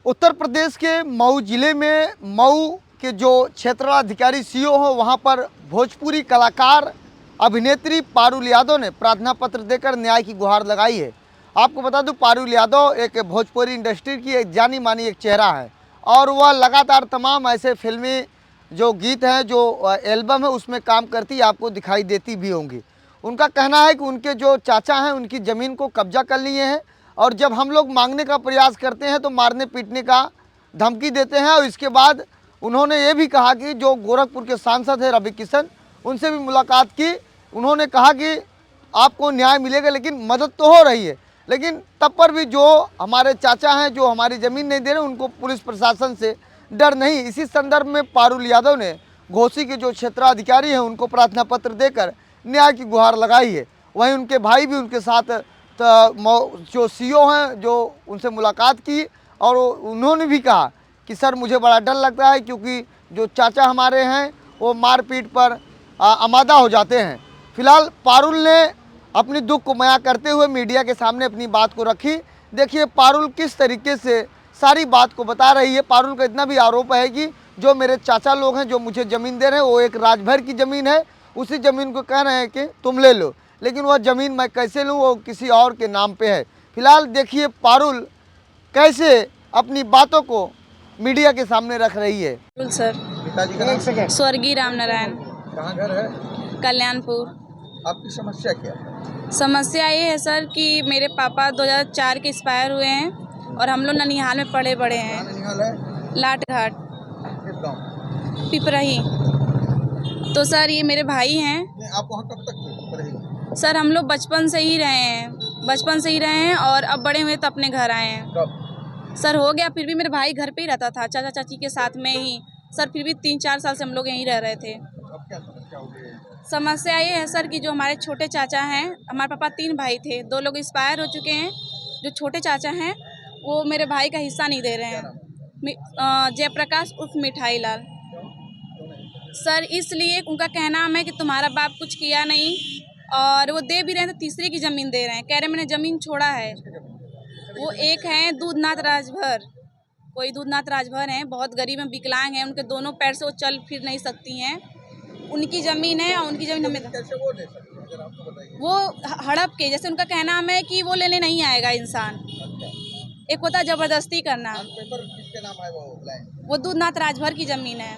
उत्तर प्रदेश के मऊ जिले में मऊ के जो क्षेत्राधिकारी सीओ हो वहां पर भोजपुरी कलाकार अभिनेत्री पारुल यादव ने प्रार्थना पत्र देकर न्याय की गुहार लगाई है। आपको बता दूं, पारुल यादव एक भोजपुरी इंडस्ट्री की एक जानी मानी एक चेहरा है और वह लगातार तमाम ऐसे फिल्मी जो गीत हैं, जो एल्बम है, उसमें काम करती आपको दिखाई देती भी होंगी। उनका कहना है कि उनके जो चाचा हैं उनकी ज़मीन को कब्जा कर लिए हैं और जब हम लोग मांगने का प्रयास करते हैं तो मारने पीटने का धमकी देते हैं। और इसके बाद उन्होंने ये भी कहा कि जो गोरखपुर के सांसद हैं रवि किशन, उनसे भी मुलाकात की। उन्होंने कहा कि आपको न्याय मिलेगा, लेकिन मदद तो हो रही है, लेकिन तब पर भी जो हमारे चाचा हैं जो हमारी ज़मीन नहीं दे रहे, उनको पुलिस प्रशासन से डर नहीं। इसी संदर्भ में पारुल यादव ने घोसी के जो क्षेत्राधिकारी हैं उनको प्रार्थना पत्र देकर न्याय की गुहार लगाई है। वहीं उनके भाई भी उनके साथ जो सीओ हैं जो उनसे मुलाकात की और उन्होंने भी कहा कि सर मुझे बड़ा डर लगता है, क्योंकि जो चाचा हमारे हैं वो मारपीट पर आमादा हो जाते हैं। फिलहाल पारुल ने अपनी दुख को बयां करते हुए मीडिया के सामने अपनी बात को रखी। देखिए पारुल किस तरीके से सारी बात को बता रही है। पारुल का इतना भी आरोप है कि जो मेरे चाचा लोग हैं जो मुझे ज़मीन दे रहे हैं वो एक राजभर की ज़मीन है, उसी ज़मीन को कह रहे हैं कि तुम ले लो, लेकिन वह ज़मीन मैं कैसे लूँ, वो किसी और के नाम पे है। फिलहाल देखिए पारुल कैसे अपनी बातों को मीडिया के सामने रख रही है। सर पिताजी का नाम? स्वर्गीय राम नारायण, कहाँ घर है? कल्याणपुर। आपकी समस्या क्या है? समस्या ये है सर कि मेरे पापा 2004 के एक्सपायर हुए हैं और हम लोग ननिहाल में पड़े बड़े हैं। ननिहाल है? लाट घाट, किस गाँव? पिपरही। तो सर ये मेरे भाई हैं। आप वहाँ कब तक थे? सर हम लोग बचपन से ही रहे हैं और अब बड़े हुए तो अपने घर आए हैं। कब? सर हो गया, फिर भी मेरे भाई घर पे ही रहता था चाचा चाची के साथ में ही। सर फिर भी 3-4 साल से हम लोग यहीं रह रहे थे। अब क्या समस्या हो गई है? समस्या ये है सर कि जो हमारे छोटे चाचा हैं, हमारे पापा 3 भाई थे, 2 लोग एक्सपायर हो चुके हैं। जो छोटे चाचा हैं वो मेरे भाई का हिस्सा नहीं दे रहे हैं। जयप्रकाश उर्फ मिठाई लाल। सर इसलिए उनका कहना है कि तुम्हारा बाप कुछ किया नहीं, और वो दे भी रहे हैं तो तीसरे की ज़मीन दे रहे हैं। कह रहे मैंने ज़मीन छोड़ा है। वो एक हैं दूधनाथ राजभर, कोई दूधनाथ राजभर हैं, बहुत गरीब हैं, विकलांग हैं, उनके दोनों पैर से वो चल फिर नहीं सकती हैं। उनकी ज़मीन है और उनकी ज़मीन हमें कैसे वो ले सकते हैं, जरा आपको बताइए। वो हड़प के, जैसे उनका कहना है कि वो लेने नहीं आएगा इंसान। एक होता है ज़बरदस्ती करना। पेपर किसके नाम है? वो दूधनाथ राजभर की ज़मीन है।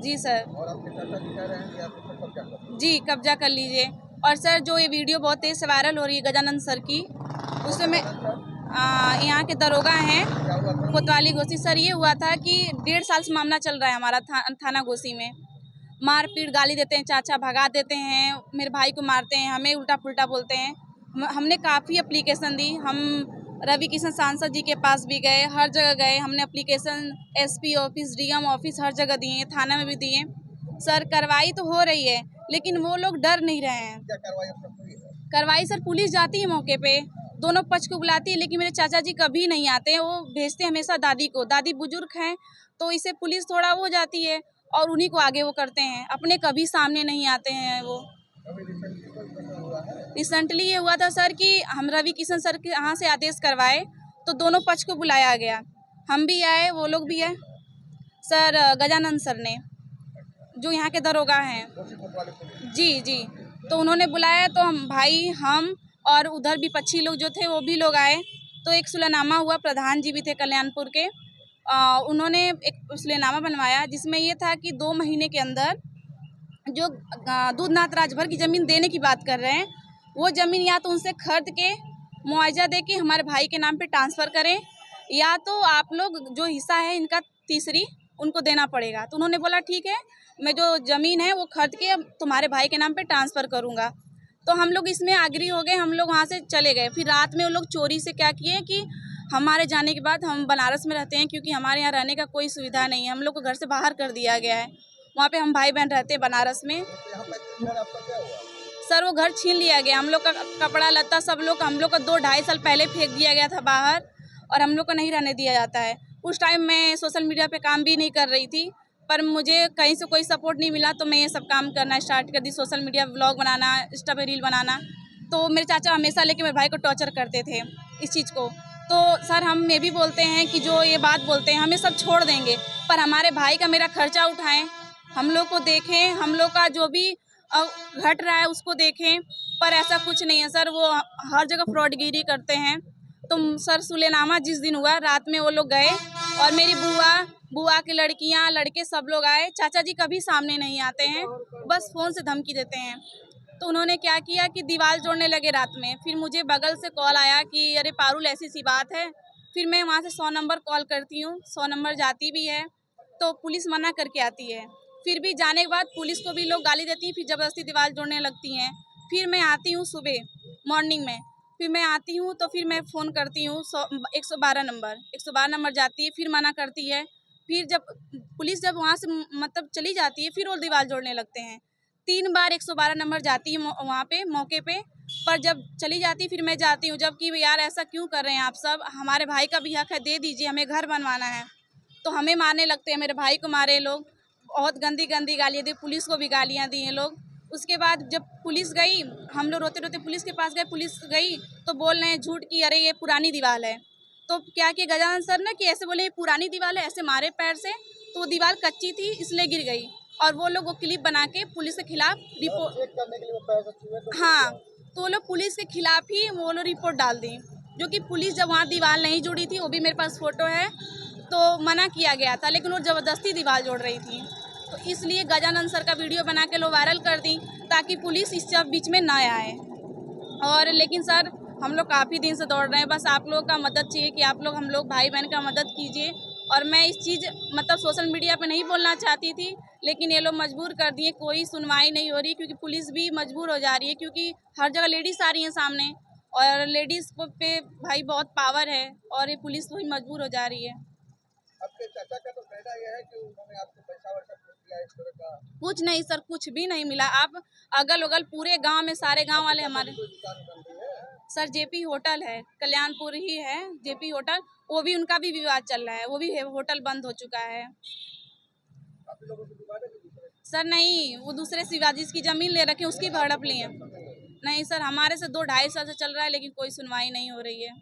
जी सर। और आपके चाचा जी कह रहे हैं कि आप इसको कब्जा करो। जी कब्जा कर लीजिए। और सर जो ये वीडियो बहुत तेज़ से वायरल हो रही है गजानंद सर की, उसमें यहाँ के दरोगा हैं कोतवाली घोसी। सर ये हुआ था कि 1.5 साल से मामला चल रहा है हमारा थाना घोसी में। मारपीट, गाली देते हैं, चाचा भगा देते हैं, मेरे भाई को मारते हैं, हमें उल्टा पुल्टा बोलते हैं। हमने काफ़ी एप्लीकेशन दी, हम रवि किशन सांसद जी के पास भी गए, हर जगह गए। हमने application SP office, DM office हर जगह दिए, थाना में भी दिए। सर कार्रवाई तो हो रही है, लेकिन वो लोग डर नहीं रहे हैं। क्या कार्रवाई? कार्रवाई सर पुलिस जाती है मौके पे, दोनों पक्ष को बुलाती है, लेकिन मेरे चाचा जी कभी नहीं आते हैं। वो भेजते हमेशा दादी को, दादी बुजुर्ग हैं तो इससे पुलिस थोड़ा वो जाती है और उन्हीं को आगे वो करते हैं, अपने कभी सामने नहीं आते हैं। वो रिसेंटली ये हुआ था सर कि हम रवि किशन सर के यहाँ से आदेश करवाए तो दोनों पक्ष को बुलाया गया, हम भी आए, वो लोग भी आए। सर गजानंद सर ने, जो यहाँ के दरोगा हैं, जी, तो उन्होंने बुलाया तो हम और उधर भी पक्षी लोग जो थे वो भी लोग आए। तो एक सुलहनामा हुआ, प्रधान जी भी थे कल्याणपुर के, उन्होंने एक सुलहनामा बनवाया जिसमें ये था कि 2 महीने के अंदर जो दूधनाथ राजभर की ज़मीन देने की बात कर रहे हैं, वो ज़मीन या तो उनसे खरीद के मुआवजा दे के हमारे भाई के नाम पे ट्रांसफ़र करें, या तो आप लोग जो हिस्सा है इनका तीसरी उनको देना पड़ेगा। तो उन्होंने बोला ठीक है, मैं जो ज़मीन है वो खरीद के तुम्हारे भाई के नाम पे ट्रांसफ़र करूँगा। तो हम लोग इसमें एग्री हो गए, हम लोग वहाँ से चले गए। फिर रात में वो लोग चोरी से क्या किए कि हमारे जाने के बाद, हम बनारस में रहते हैं क्योंकि हमारे यहाँ रहने का कोई सुविधा नहीं है, हम लोग को घर से बाहर कर दिया गया है। वहाँ पे हम भाई बहन रहते हैं बनारस में। सर वो घर छीन लिया गया, हम लोग का कपड़ा लत्ता सब लोग, हम लोग को 2-2.5 साल पहले फेंक दिया गया था बाहर, और हम लोग को नहीं रहने दिया जाता है। उस टाइम मैं सोशल मीडिया पे काम भी नहीं कर रही थी, पर मुझे कहीं से कोई सपोर्ट नहीं मिला, तो मैं ये सब काम करना स्टार्ट कर दी, सोशल मीडिया व्लॉग बनाना, इंस्टा पे रील बनाना। तो मेरे चाचा हमेशा लेके मेरे भाई को टॉर्चर करते थे इस चीज़ को। तो सर हम ये भी बोलते हैं कि जो ये बात बोलते हैं हमें सब छोड़ देंगे, पर हमारे भाई का मेरा खर्चा उठाएं, हम लोग को देखें, हम लोग का जो भी घट रहा है उसको देखें। पर ऐसा कुछ नहीं है सर, वो हर जगह फ्रॉडगिरी करते हैं। तो सर सुलेनामा जिस दिन हुआ रात में वो लोग गए और मेरी बुआ की लड़कियां लड़के सब लोग आए। चाचा जी कभी सामने नहीं आते हैं, बस फ़ोन से धमकी देते हैं। तो उन्होंने क्या किया कि दीवार जोड़ने लगे रात में। फिर मुझे बगल से कॉल आया कि अरे पारुल ऐसी सी बात है। फिर मैं वहाँ से 100 नंबर कॉल करती हूँ, 100 नंबर जाती भी है तो पुलिस मना करके आती है। फिर भी जाने के बाद पुलिस को भी लोग गाली देती हैं, फिर ज़बरदस्ती दीवार जोड़ने लगती हैं। फिर मैं आती हूँ सुबह मॉर्निंग में, फिर मैं आती हूँ तो फिर मैं फ़ोन करती हूँ 112 नंबर, 112 नंबर जाती है, फिर मना करती है। फिर जब पुलिस जब वहाँ से मतलब चली जाती है फिर वो दीवार जोड़ने लगते हैं। 3 बार 112 नंबर जाती है वहाँ पे मौके पे, पर जब चली जाती फिर मैं जाती हूँ। जबकि यार ऐसा क्यों कर रहे हैं आप सब, हमारे भाई का भी हक है, दे दीजिए, हमें घर बनवाना है। तो हमें मारने लगते हैं, मेरे भाई को मारे लोग, बहुत गंदी गंदी गालियाँ दी, पुलिस को भी गालियाँ दी हैं लोग। उसके बाद जब पुलिस गई, हम लोग रोते रोते पुलिस के पास गए, पुलिस गई तो बोल रहे हैं झूठ कि अरे ये पुरानी दीवार है। तो क्या किया गजानन सर ने कि ऐसे बोले ये पुरानी दीवार है, ऐसे मारे पैर से, तो वो दीवार कच्ची थी इसलिए गिर गई। और वो लोग वो क्लिप बना के पुलिस के खिलाफ रिपोर्ट, हाँ, तो वो लोग पुलिस के खिलाफ ही वो लोग रिपोर्ट डाल दी। जो कि पुलिस जब वहाँ दीवार नहीं जुड़ी थी, वो भी मेरे पास फोटो है, तो मना किया गया था, लेकिन वो ज़बरदस्ती दीवार जोड़ रही थी। तो इसलिए गजानन सर का वीडियो बना के लोग वायरल कर दी ताकि पुलिस इस सब बीच में ना आए। और लेकिन सर हम लोग काफ़ी दिन से दौड़ रहे हैं, बस आप लोगों का मदद चाहिए कि आप लोग हम लोग भाई बहन का मदद कीजिए। और मैं इस चीज़ मतलब सोशल मीडिया पे नहीं बोलना चाहती थी, लेकिन ये लोग मजबूर कर दिए, कोई सुनवाई नहीं हो रही क्योंकि पुलिस भी मजबूर हो जा रही है, क्योंकि हर जगह लेडीज़ आ रही हैं सामने और लेडीज़ को पे भाई बहुत पावर है और ये पुलिस वही मजबूर हो जा रही है। आपके चाचा का तो कहना यह है कि उन्होंने आपको पैसा वैसा कुछ दिया इस तरह का। कुछ नहीं सर, कुछ भी नहीं मिला। आप अगल बगल पूरे गांव में सारे गांव वाले हमारे, कोई दुकान बन रही है। सर जेपी होटल है, कल्याणपुर ही है जेपी होटल, वो भी उनका भी विवाद चल रहा है, वो भी होटल बंद हो चुका है। काफी लोगों की दुकानें भी दूसरे। सर नहीं, वो दूसरे शिवाजी की ज़मीन ले रखी है, उसकी भी हड़प ली है। नहीं सर, हमारे से 2 ढाई साल से चल रहा है लेकिन कोई सुनवाई नहीं हो रही है।